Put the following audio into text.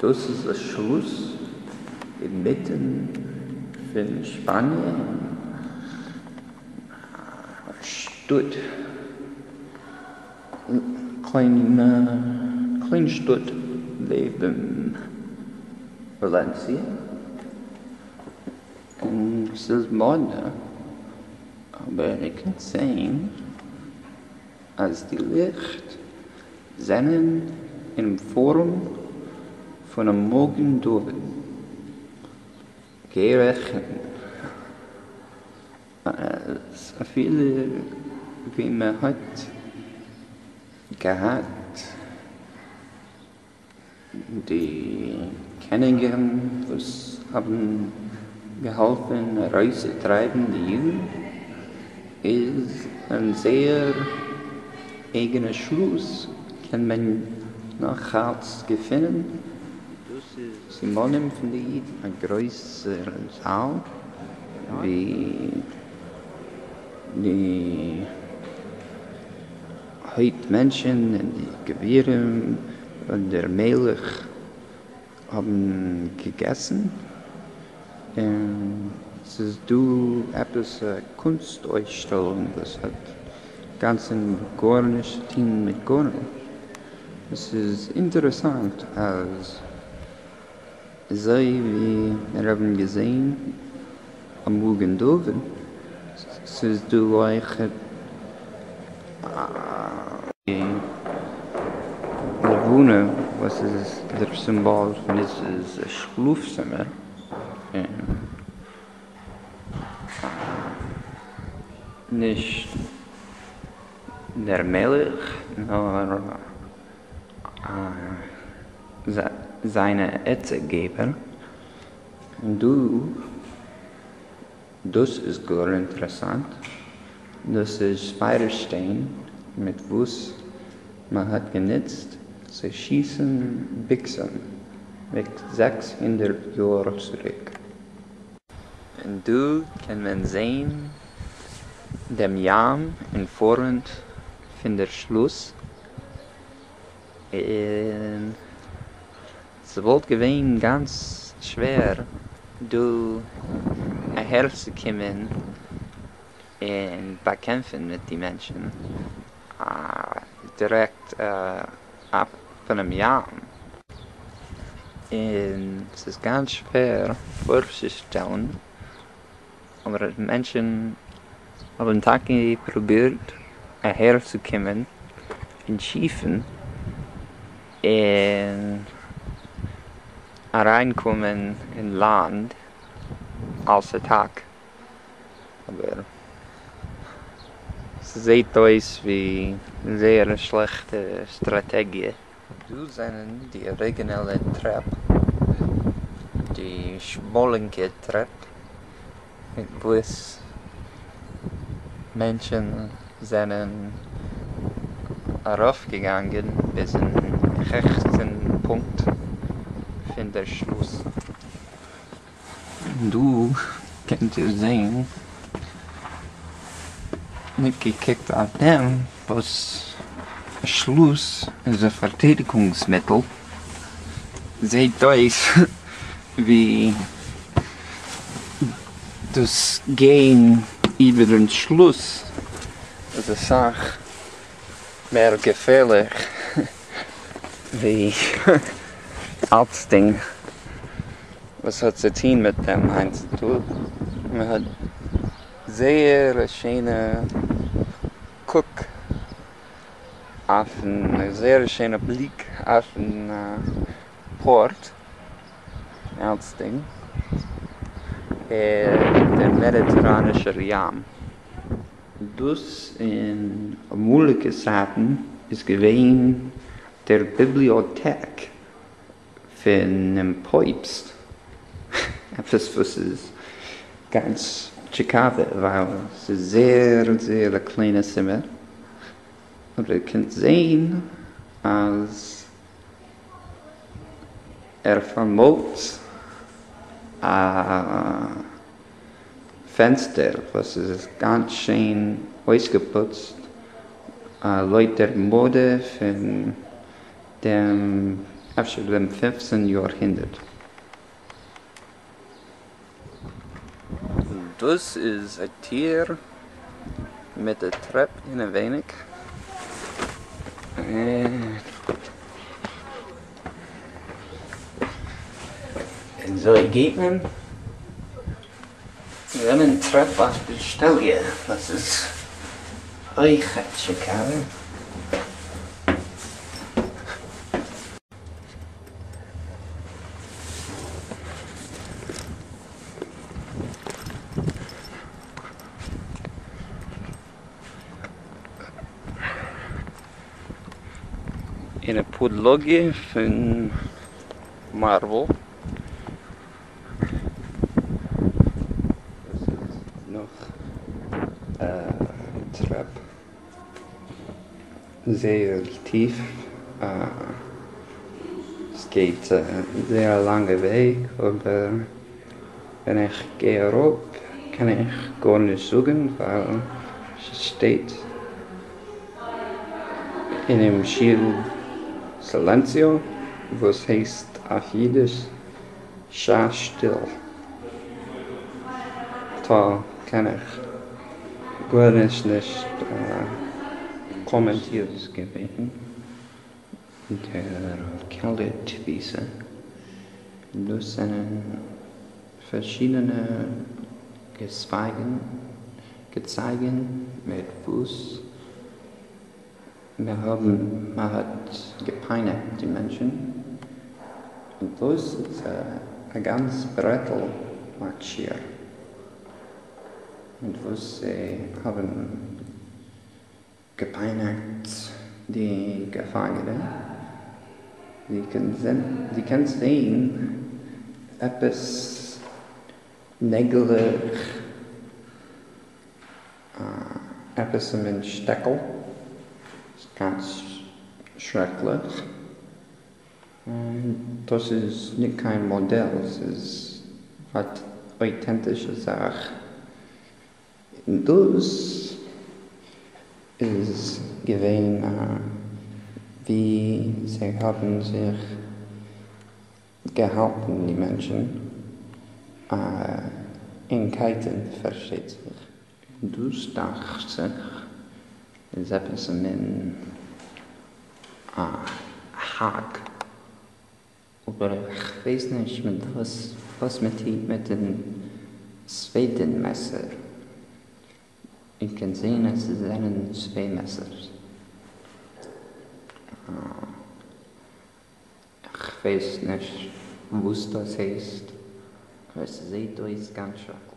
Das ist der Schluss inmitten von Spanien. Stutt. Klein Stutt neben Valencia. Und es ist modern. Aber ich kann sehen, als die Licht zähnen in Form von einem Morgendoven. Gerechnet. So viele, wie man hat gehabt, die Kenningen, was haben geholfen, rauszutreiben, die Juden, ist ein sehr eigener Schluss, kann man nach Hals finden. Das ist Simonim von den Jiden, ein größer Saal, wie die Menschen und die Gewehre und der Melech haben gegessen. Es ist etwas Kunstausstellung, das hat ganz ein gornisches Team mit Gorn. Es ist interessant, als wie wir haben gesehen am Morgendoven. Es ist euch die Wohnen, was ist der Symbol von dieses Schlafzimmer. Nicht der Melech, nur seine Ätzegeber. Und das ist gar interessant. Das ist Feuerstein, mit was man hat genutzt, zu schießen Büchsen mit 600 Jahren zurück. Und du kann man sehen, dem Jam in Form von der Schluss. Und es wird gewesen ganz schwer, du herzukommen und bekämpfen mit den Menschen. Direkt ab von einem Jam. Und es ist ganz schwer vorzustellen, aber die Menschen haben Tage probiert, herzukommen in Schiefen und reinkommen in Land als Tag. Aber es sieht aus wie eine sehr schlechte Strategie. Du sind die originelle Treppe, die schmollige Treppe, mit was Menschen sind raufgegangen bis in den rechten Punkt von der Schluss. Du kannst sehen, mitgekickt auf dem, was Schluss ist ein Verteidigungsmittel. Seht euch, wie das Gehen über den Schluss ist eine Sache mehr gefährlich wie als Ding. Was hat zu tun mit dem eins zu tun? Man hat sehr schöne Guck auf einen sehr schönen Blick auf den Port als Ding. Der mediterranische Jam. Dus in moeilijke zaken is gewesen der Bibliothek von einem Päupst. Etwas, was ist ganz Chicago, weil es ist sehr, sehr kleines Zimmer. Und ihr könnt sehen, als vermont Fenster, was ist ganz schön ausgeputzt. Leute der Mode von dem Efter dem 15. Jahrhundert. Das ist ein Tier mit der Treppe in ein wenig. En zo geht man. Wir haben eine Treppe auf der Stelle. Das ist רכיטעקטור. In een podlogje van marble. Das ist noch Trap. Sehr tief. Es geht sehr lange Weg, aber wenn ich gehe rauf, kann ich gar nicht suchen, weil es steht in dem Schild Silencio, was heißt auf Jiddisch Schau still. Da kann ich gar nicht kommentiert gewesen. Der Ca'lער-ת wiese. Das sind verschiedene Gezeigen mit Fuß. Man hat gepeinigt die Menschen. Und das ist ein ganz Brettel marschiert. Und was sie haben gepeinigt die Gefangenen. Die können sehen, etwas nägelig, etwas im Steckel. Ganz schrecklich. Das ist nicht kein Modell, es ist eine authentische Sache. Und das ist gewesen, wie sie haben sich gehalten, die Menschen. In Keiten versteht sich. Und das dachte sich, is etwas in Haag. Aber ich weiß nicht, mit was mit dem zweiten Messer. Ich kann sehen, es sind zwei Messer. Ich weiß nicht, was das heißt. Aber es sieht aus ganz schrecklich.